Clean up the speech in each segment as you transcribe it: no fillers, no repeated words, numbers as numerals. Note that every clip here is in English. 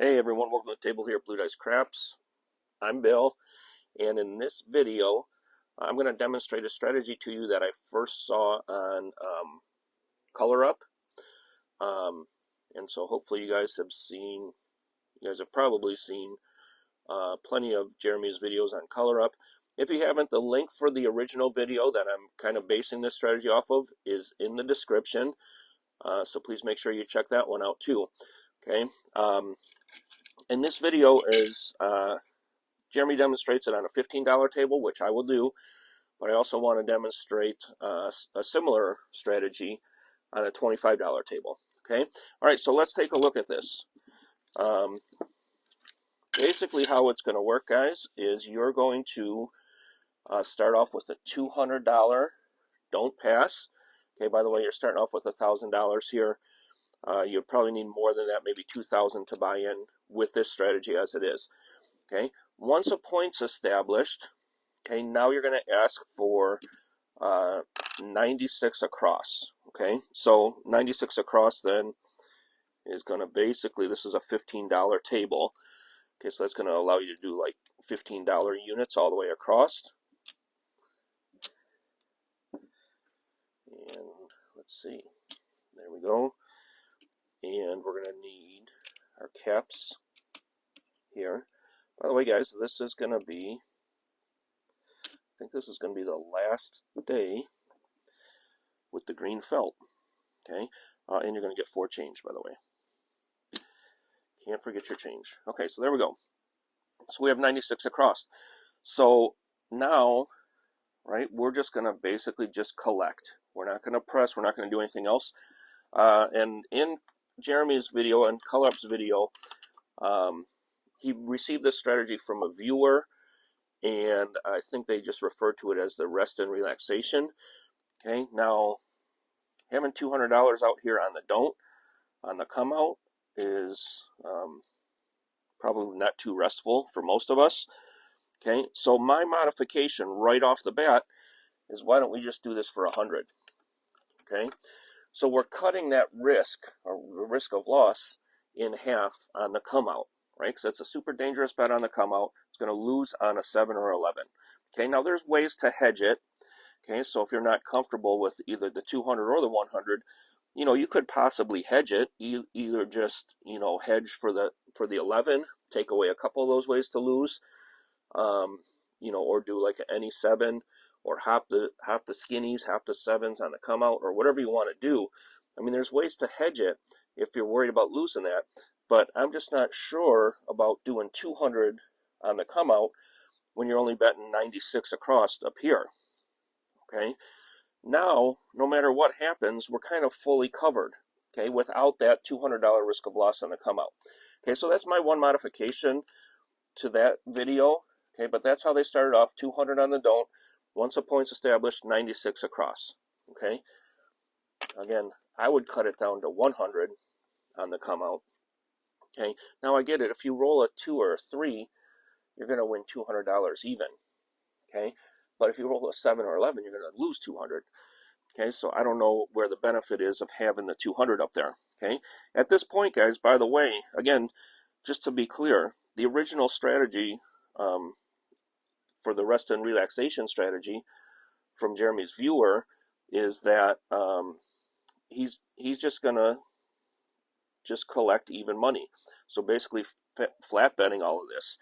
Hey everyone, welcome to the table here at Blue Dice Craps. I'm Bill, and in this video, I'm going to demonstrate a strategy to you that I first saw on ColorUp. And so hopefully you guys have probably seen plenty of Jeremy's videos on ColorUp. If you haven't, the link for the original video that I'm kind of basing this strategy off of is in the description. So please make sure you check that one out too. Okay. And this video is, Jeremy demonstrates it on a $15 table, which I will do, but I also want to demonstrate a similar strategy on a $25 table. Okay, all right, so let's take a look at this. Basically how it's going to work, guys, is you're going to start off with a $200 don't pass. Okay, by the way, you're starting off with $1,000 here. You'll probably need more than that, maybe $2,000 to buy in with this strategy as it is. Okay, once a point's established, okay, now you're going to ask for 96 across. Okay, so 96 across then is going to basically, this is a $15 table. Okay, so that's going to allow you to do like $15 units all the way across. And let's see, there we go. And we're going to need our caps here. By the way, guys, this is going to be, I think this is going to be the last day with the green felt. Okay, and you're going to get 4 change, by the way. Can't forget your change. Okay, so there we go. So we have 96 across. So now, right, we're just going to basically just collect. We're not going to press. We're not going to do anything else. And in Jeremy's video and ColorUp's video, he received this strategy from a viewer, and I think they just referred to it as the rest and relaxation. Okay, now having $200 out here on the don't, on the come out, is probably not too restful for most of us. Okay, so my modification right off the bat is, why don't we just do this for 100? Okay, so we're cutting that risk, or the risk of loss, in half on the come out, right? Because that's a super dangerous bet on the come out. It's going to lose on a 7 or 11. Okay, now there's ways to hedge it. Okay, so if you're not comfortable with either the 200 or the 100, you could possibly hedge it. Either just, hedge for the 11, take away a couple of those ways to lose, or do like any 7, or hop the skinnies, hop the 7s on the come out, or whatever you want to do. I mean, there's ways to hedge it if you're worried about losing that, but I'm just not sure about doing 200 on the come out when you're only betting 96 across up here. Okay, now no matter what happens, we're kind of fully covered, okay, without that $200 risk of loss on the come out. Okay, so that's my one modification to that video. Okay, but that's how they started off: 200 on the don't. Once a point's established, 96 across. Okay, again, I would cut it down to 100 on the come out. Okay, now I get it. If you roll a 2 or a 3, you're going to win $200 even. Okay, but if you roll a 7 or 11, you're going to lose 200. Okay, so I don't know where the benefit is of having the 200 up there. Okay, at this point, guys, by the way, again, just to be clear, the original strategy for the rest and relaxation strategy from Jeremy's viewer is that he's just going to just collect even money. So basically flat betting all of this.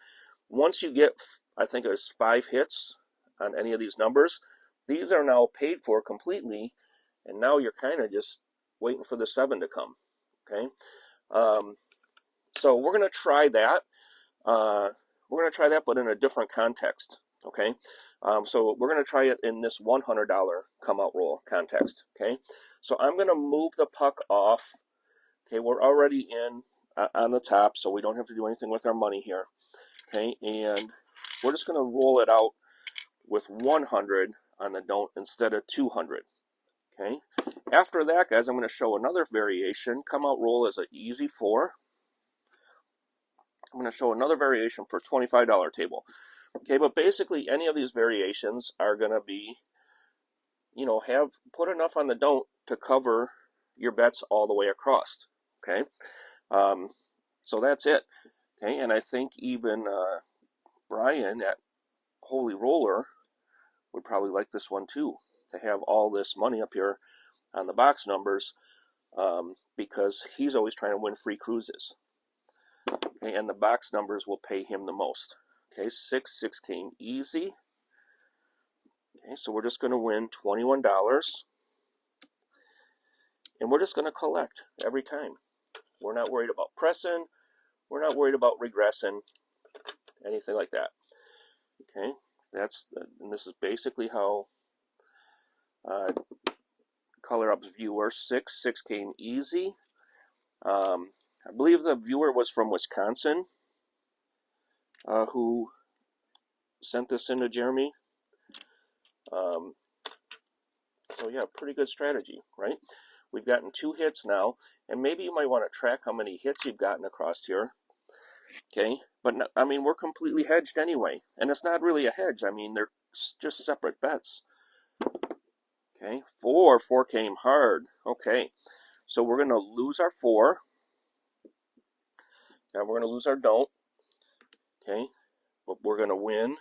Once you get, I think there's 5 hits on any of these numbers, these are now paid for completely, and now you're kind of just waiting for the 7 to come. Okay, so we're going to try that. We're going to try that, but in a different context. Okay, so we're going to try it in this $100 come out roll context. Okay, so I'm going to move the puck off. Okay, we're already in on the top, so we don't have to do anything with our money here. Okay, and we're just going to roll it out with 100 on the don't instead of 200. Okay, after that, guys, I'm going to show another variation. Come out roll is an easy 4. I'm going to show another variation for $25 table. Okay, but basically any of these variations are going to be, have put enough on the don't to cover your bets all the way across. Okay, so that's it. Okay, and I think even Brian at Holy Roller would probably like this one too, to have all this money up here on the box numbers, because he's always trying to win free cruises. Okay, and the box numbers will pay him the most. Okay, 6 came easy. Okay, so we're just going to win $21. And we're just going to collect every time. We're not worried about pressing. We're not worried about regressing. Anything like that. Okay, and this is basically how Color Up's viewer 6 came easy. I believe the viewer was from Wisconsin, who sent this into Jeremy. So yeah, pretty good strategy, right? We've gotten 2 hits now, and maybe you might want to track how many hits you've gotten across here. Okay, but no, I mean, we're completely hedged anyway, and it's not really a hedge. I mean, they're just separate bets. Okay, 4 came hard. Okay, so we're going to lose our 4. Now we're going to lose our don't. Okay, but we're going to win.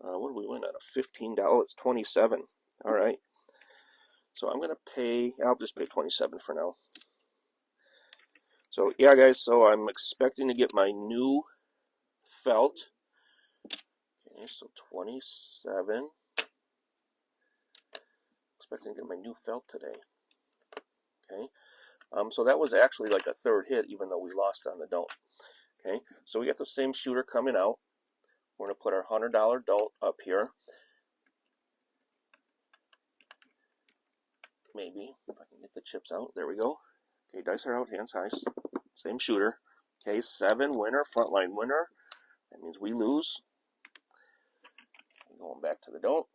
What do we win out of $15? 27. All right. So I'm going to pay, I'll just pay 27 for now. So yeah, guys, so I'm expecting to get my new felt. Okay, so 27. Expecting to get my new felt today. Okay. So that was actually like a 3rd hit, even though we lost on the don't. Okay, so we got the same shooter coming out. We're going to put our $100 don't up here. Maybe, if I can get the chips out. There we go. Okay, dice are out, hands high. Same shooter. Okay, 7 winner, frontline winner. That means we lose. Going back to the don't.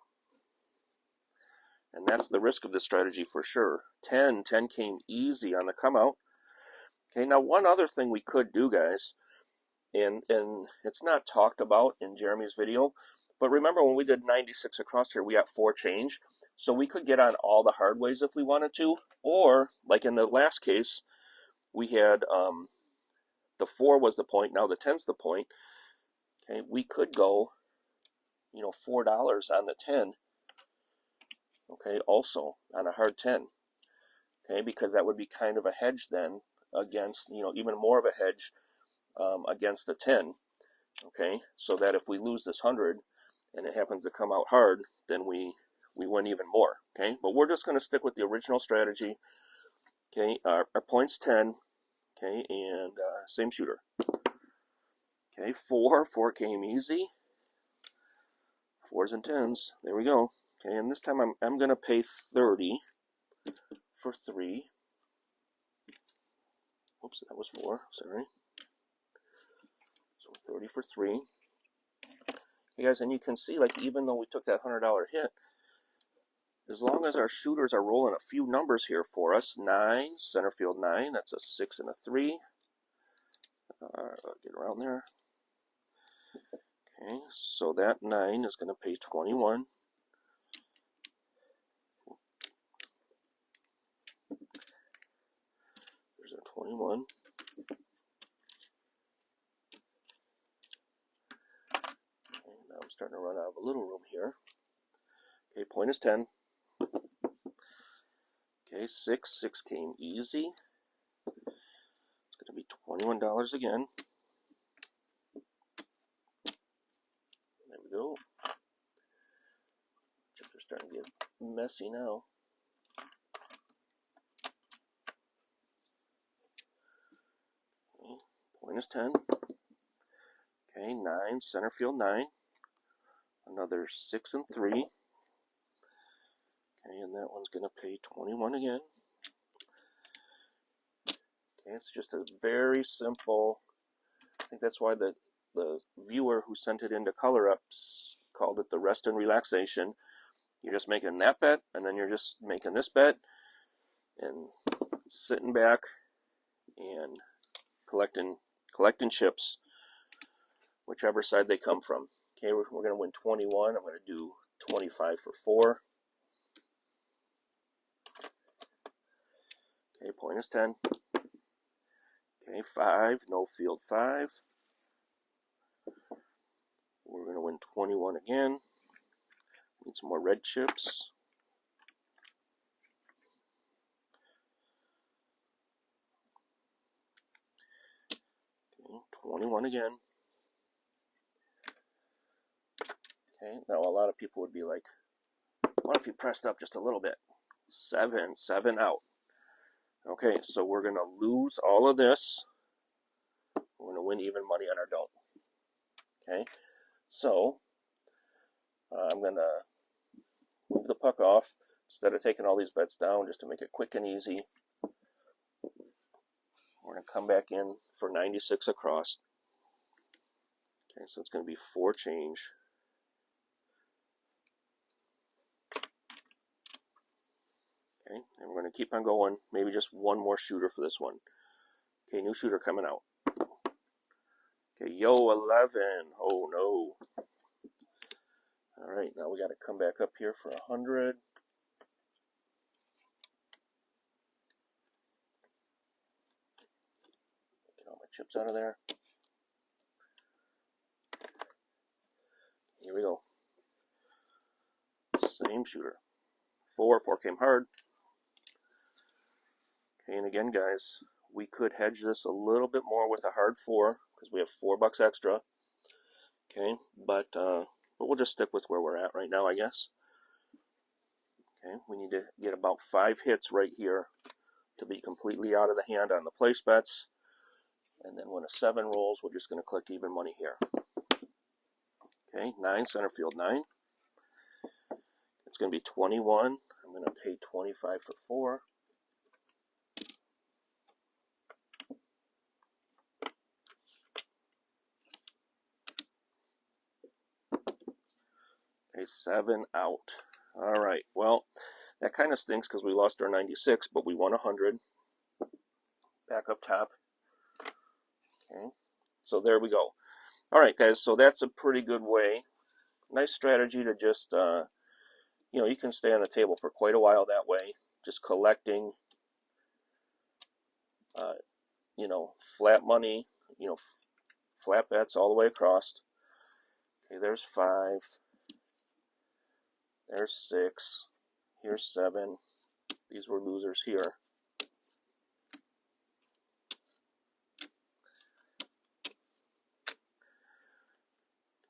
And that's the risk of this strategy for sure. 10 came easy on the come out. Okay, now one other thing we could do, guys, and it's not talked about in Jeremy's video, but remember when we did 96 across here, we got 4 change. So we could get on all the hard ways if we wanted to, or like in the last case, we had the 4 was the point, now the 10's the point. Okay, we could go, $4 on the 10. Okay, also on a hard 10. Okay, because that would be kind of a hedge then against, even more of a hedge against the 10. Okay, so that if we lose this 100 and it happens to come out hard, then we win even more. Okay, but we're just going to stick with the original strategy. Okay, our point's 10. Okay, and same shooter. Okay, 4 came easy. 4s and 10s. There we go. Okay, and this time I'm going to pay 30 for 3. Oops, that was 4. Sorry. So 30 for 3. Hey guys, and you can see, like, even though we took that $100 hit, as long as our shooters are rolling a few numbers here for us, 9, center field 9, that's a 6 and a 3. Get around there. Okay, so that 9 is going to pay 21. There's our 21. Okay, now I'm starting to run out of a little room here. Okay, point is 10. Okay, 6 came easy. It's going to be $21 again. There we go. Chips are starting to get messy now. Okay, point is 10. Okay, 9, center field 9. Another 6 and 3. Okay, and that one's going to pay 21 again. Okay, it's just a very simple, I think that's why the viewer who sent it into Color Ups called it the rest and relaxation. You're just making that bet, and then you're just making this bet, and sitting back and collecting chips, whichever side they come from. Okay, we're going to win 21. I'm going to do 25 for 4. Okay, point is 10. Okay, Okay, 5, no field 5. We're going to win 21 again. Need some more red chips. Okay, 21 again. Okay, now a lot of people would be like, what if you pressed up just a little bit? 7 out. Okay, so we're going to lose all of this. We're going to win even money on our don't. Okay, so I'm going to move the puck off instead of taking all these bets down just to make it quick and easy. We're going to come back in for 96 across. Okay, so it's going to be 4 change. Okay, and we're going to keep on going. Maybe just one more shooter for this one. Okay, new shooter coming out. Okay, yo, 11. Oh, no. All right, now we got to come back up here for 100. Get all my chips out of there. Here we go. Same shooter. 4 came hard. Okay, and again, guys, we could hedge this a little bit more with a hard 4 because we have $4 extra. Okay, but we'll just stick with where we're at right now, I guess. Okay, we need to get about 5 hits right here to be completely out of the hand on the place bets. And then when a 7 rolls, we're just going to collect even money here. Okay, 9, center field 9. It's going to be 21. I'm going to pay 25 for 4. Okay, 7 out. All right, well, that kind of stinks because we lost our 96, but we won 100. Back up top. Okay, so there we go. All right, guys, so that's a pretty good way. Nice strategy to just, you can stay on the table for quite a while that way, just collecting, flat money, flat bets all the way across. Okay, there's 5. There's 6. Here's 7. These were losers here.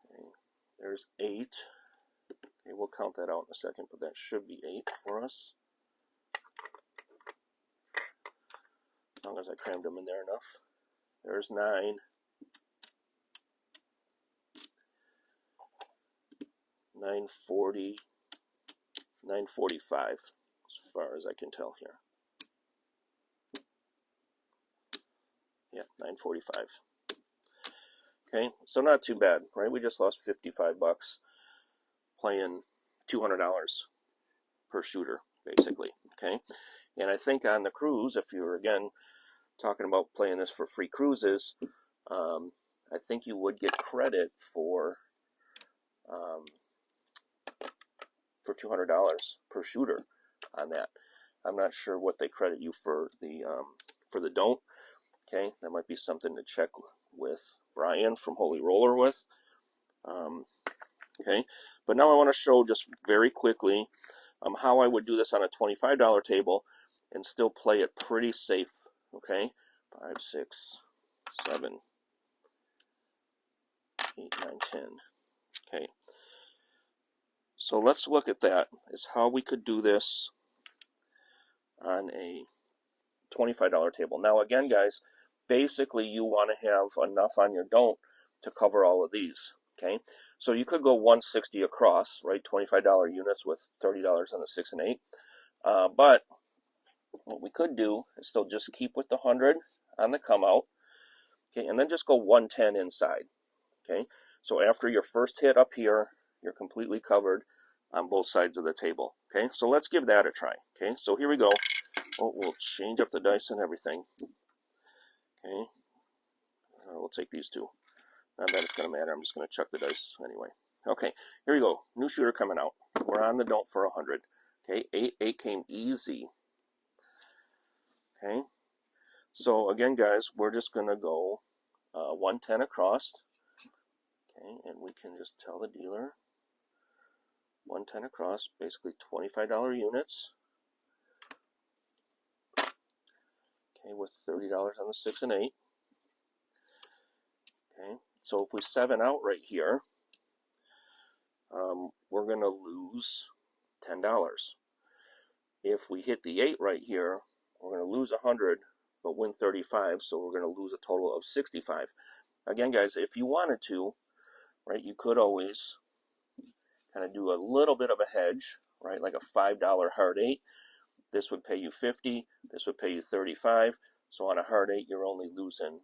Okay, there's 8. Okay, we'll count that out in a second, but that should be 8 for us. As long as I crammed them in there enough. There's 9. 940. 945, as far as I can tell here. Yeah, 945. Okay, so not too bad, right? We just lost $55 playing $200 per shooter, basically. Okay, and I think on the cruise, if you're again talking about playing this for free cruises, I think you would get credit for $200 per shooter on that. I'm not sure what they credit you for the don't. Okay, that might be something to check with Brian from Holy Roller with. Okay, but now I want to show just very quickly how I would do this on a $25 table and still play it pretty safe. Okay, 5, 6, 7, 8, 9, 10. Okay. So let's look at that, is how we could do this on a $25 table. Now again, guys, basically you want to have enough on your don't to cover all of these. Okay, so you could go 160 across, right? $25 units with $30 on the 6 and 8. But what we could do is still just keep with the 100 on the come out. Okay, and then just go 110 inside. Okay, so after your first hit up here, you're completely covered on both sides of the table. Okay, so let's give that a try. Okay, so here we go. We'll change up the dice and everything. Okay, we'll take these two. Not that it's going to matter. I'm just going to chuck the dice anyway. Okay, here we go. New shooter coming out. We're on the don't for 100. Okay, 8 came easy. Okay, So again, guys, we're just going to go 110 across. Okay, and we can just tell the dealer 110 across, basically $25 units. Okay, with $30 on the 6 and 8. Okay, so if we 7 out right here, we're going to lose $10. If we hit the 8 right here, we're going to lose 100, but win 35, so we're going to lose a total of 65. Again, guys, if you wanted to, right, you could always kind of do a little bit of a hedge, right, like a $5 hard 8. This would pay you 50, this would pay you 35, so on a hard 8, you're only losing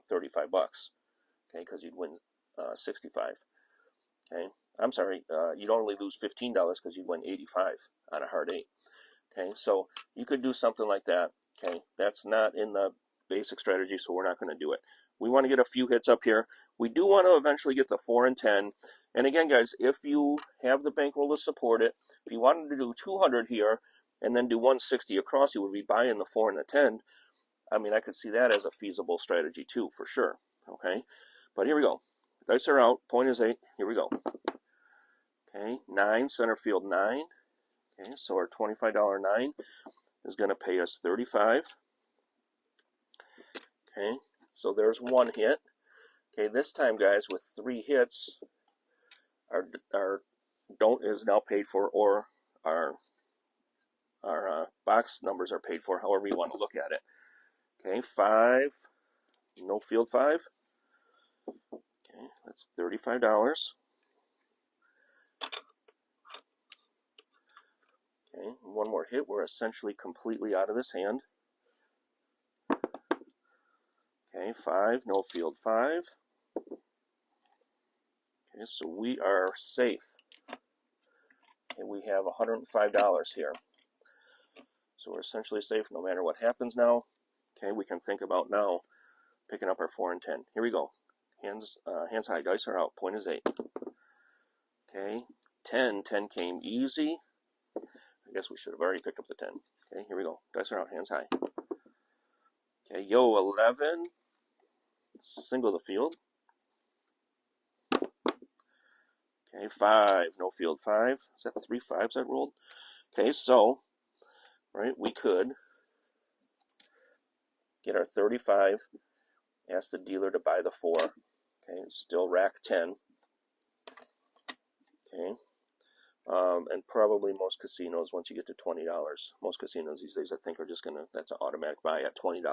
35 bucks, okay, because you'd win 65. Okay, I'm sorry, you'd only lose $15 because you'd win 85 on a hard 8. Okay, so you could do something like that. Okay, that's not in the basic strategy, so we're not going to do it. We want to get a few hits up here. We do want to eventually get the 4 and 10. And again, guys, if you have the bankroll to support it, if you wanted to do 200 here and then do 160 across, you would be buying the 4 and the 10. I mean, I could see that as a feasible strategy too, for sure. Okay, but here we go. Dice are out. Point is 8. Here we go. Okay, 9, center field 9. Okay, so our $25 9 is going to pay us 35. Okay, so there's one hit. Okay, this time, guys, with 3 hits, our don't is now paid for, or our box numbers are paid for, however you want to look at it. Okay, 5, no field 5. Okay, that's $35. Okay, one more hit, we're essentially completely out of this hand. Okay, 5, no field 5. Okay, so we are safe. Okay, we have $105 here. So we're essentially safe no matter what happens now. Okay, we can think about now picking up our 4 and 10. Here we go. Hands high, dice are out. Point is 8. Okay, 10 came easy. I guess we should have already picked up the 10. Okay, here we go. Dice are out, hands high. Okay, yo, 11. Single the field. Okay, 5, no field 5. Is that 3 5s I rolled? Okay, so, right, we could get our 35, ask the dealer to buy the 4. Okay, still rack 10. Okay, and probably most casinos, once you get to $20, most casinos these days I think are just going to, that's an automatic buy at $20.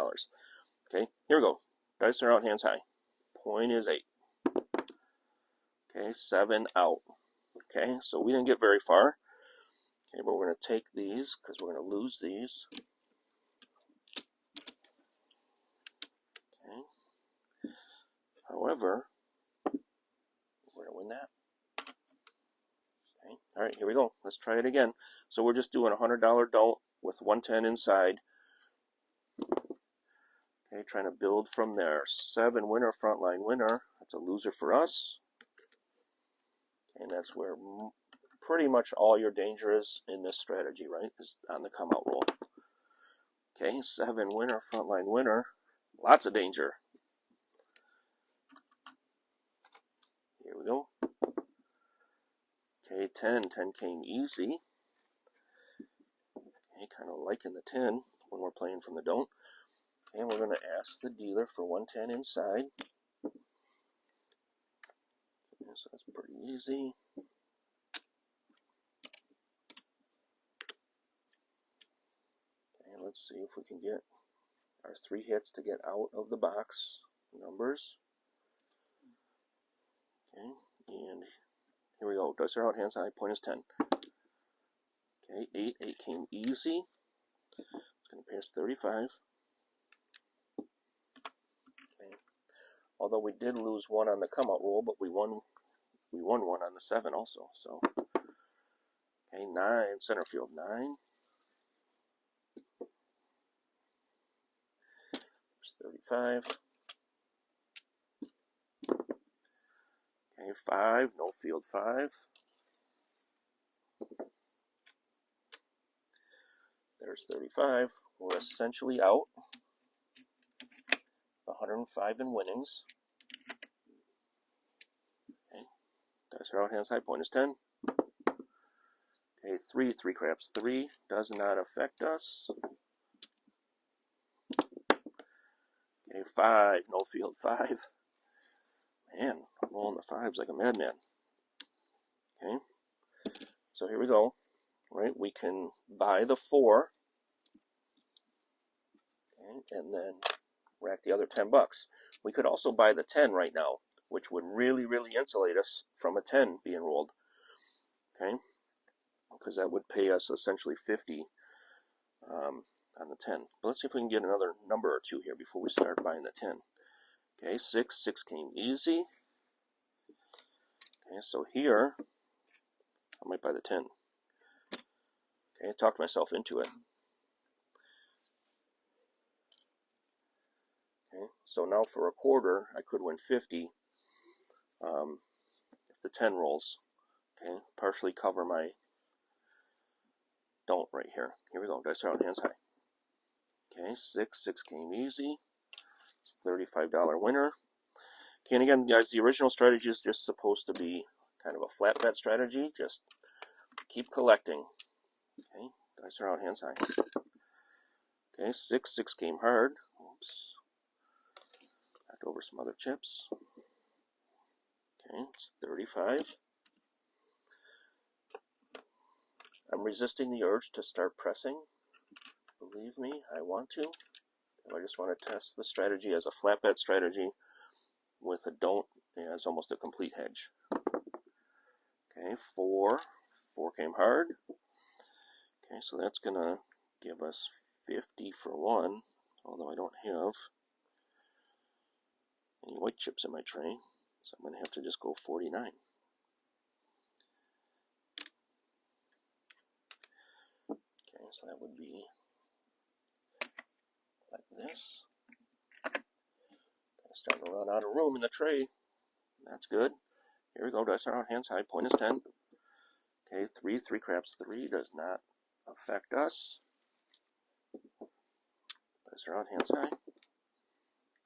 Okay, here we go. Dice are out, hands high. Point is 8. Okay, 7 out. Okay, so we didn't get very far. Okay, but we're going to take these because we're going to lose these. Okay. However, we're going to win that. Okay. All right, here we go. Let's try it again. So we're just doing a $100 don't with 110 inside. Okay, trying to build from there. 7 winner, frontline winner. That's a loser for us. And that's where pretty much all your danger is in this strategy, right? Is on the come out roll. Okay, 7 winner, frontline winner. Lots of danger. Here we go. Okay, 10 came easy. Okay, kind of liking the 10 when we're playing from the don't. Okay, we're going to ask the dealer for 110 inside. Okay, so that's pretty easy. Okay, let's see if we can get our 3 hits to get out of the box numbers. Okay, and here we go. Dice are out, hands high, point is 10. Okay, 8 came easy. It's going to pay us 35. Okay. Although we did lose 1 on the come out roll, but we won 1 on the 7 also. So, okay, 9, center field 9. There's 35. Okay, 5, no field 5. There's There's 35. We're essentially out. 105 in winnings. Okay. Dice are out, hands high, point is 10. Okay, 3 craps 3 does not affect us. Okay, 5, no field 5. Man, I'm rolling the 5s like a madman. Okay, so here we go. Right, we can buy the 4. Okay, and then rack the other 10 bucks. We could also buy the 10 right now, which would really, really insulate us from a 10 being rolled. Okay, because that would pay us essentially 50 on the 10. But let's see if we can get another number or two here before we start buying the 10. Okay, 6 came easy. Okay, so here, I might buy the 10. Okay, I talked myself into it. Okay, so now for a quarter, I could win 50 if the 10 rolls. Okay, partially cover my don't right here. Here we go, dice are out, hands high. Okay, 6 came easy. It's a $35 winner. Okay, and again, guys, the original strategy is just supposed to be kind of a flat bet strategy. Just keep collecting. Okay, dice are out, hands high. Okay, 6 came hard. Oops. Back over some other chips. Okay, it's 35. I'm resisting the urge to start pressing. Believe me, I want to. I just want to test the strategy as a flat bet strategy with a don't as almost a complete hedge. Okay, 4 came hard. Okay, so that's going to give us 50 for 1, although I don't have any white chips in my tray, so I'm going to have to just go 49. Okay, so that would be like this. Okay, starting to run out of room in the tray. That's good. Here we go, dice are out, hands high, point is 10. Okay, 3 craps 3 does not affect us. Dice are out, hands high.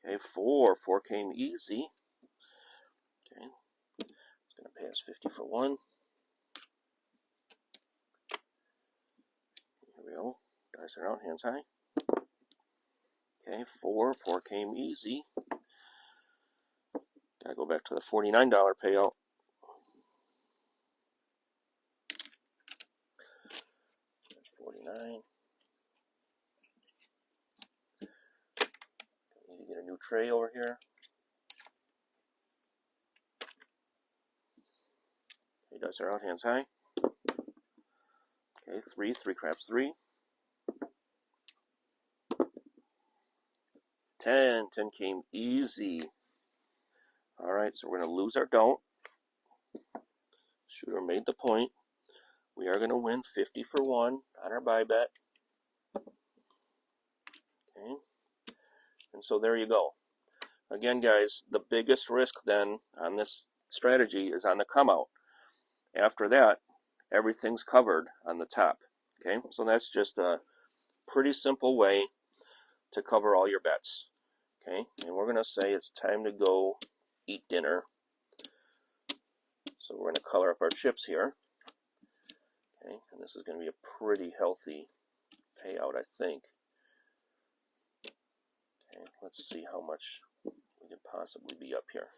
Okay, 4 came easy. Okay, it's going to pay us 50 for 1. Here we go, dice are out, hands high. Okay, 4 came easy. Gotta go back to the $49 payout. There's 49. Need to get a new tray over here. Okay, dice are out, hands high. Okay, 3 craps 3. 10 came easy. Alright, so we're going to lose our don't. Shooter made the point. We are going to win 50 for 1 on our buy bet. Okay, and so there you go. Again, guys, the biggest risk then on this strategy is on the come out. After that, everything's covered on the top. Okay, so that's just a pretty simple way to cover all your bets. Okay, and we're going to say it's time to go eat dinner. So we're going to color up our chips here. Okay, and this is going to be a pretty healthy payout, I think. Okay, let's see how much we could possibly be up here.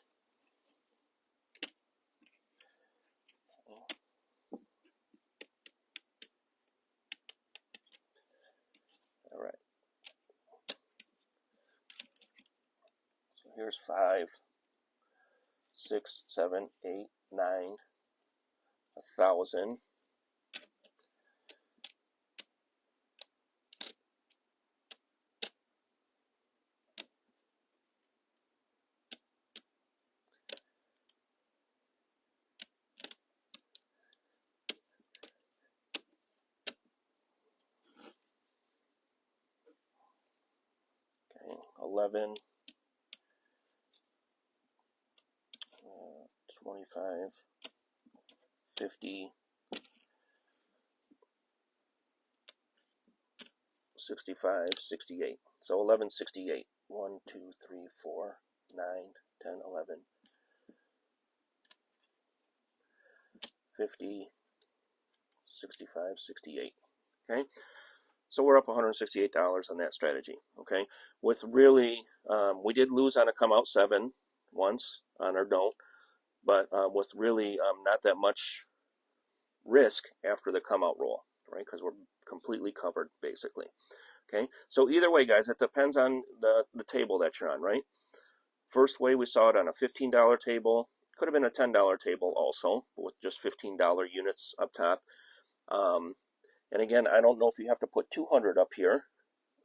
All right. So here's 5, 6, 7, 8, 9, 1,000. Okay, 11, 25, 50, 65, 68. So 1168. 1, 2, 3, 4, 9, 10, 11, 50, 65, 68. Okay, so we're up $168 on that strategy. Okay, with really, we did lose on a come out 7 once on our don't, but with really not that much risk after the come out roll, right? Because we're completely covered basically. Okay, so either way, guys, it depends on the table that you're on, right? First way we saw it on a $15 table, could have been a $10 table also, with just $15 units up top. And again, I don't know if you have to put 200 up here,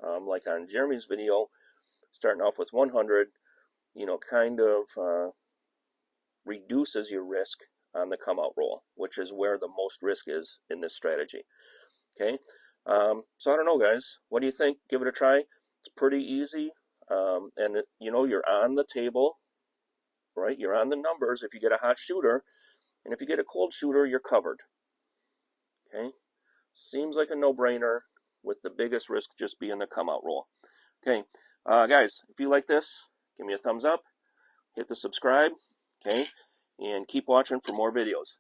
like on Jeremy's video, starting off with 100, you know, kind of reduces your risk on the come out roll, which is where the most risk is in this strategy. Okay, so I don't know, guys. What do you think? Give it a try. It's pretty easy, and you know, you're on the table, right? You're on the numbers if you get a hot shooter, and if you get a cold shooter, you're covered. Okay, seems like a no-brainer, with the biggest risk just being the come out roll. Okay, guys, if you like this, give me a thumbs up, hit the subscribe, okay, and keep watching for more videos.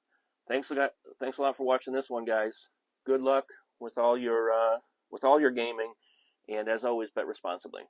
Thanks a lot for watching this one, guys. Good luck with all your gaming, and as always, bet responsibly.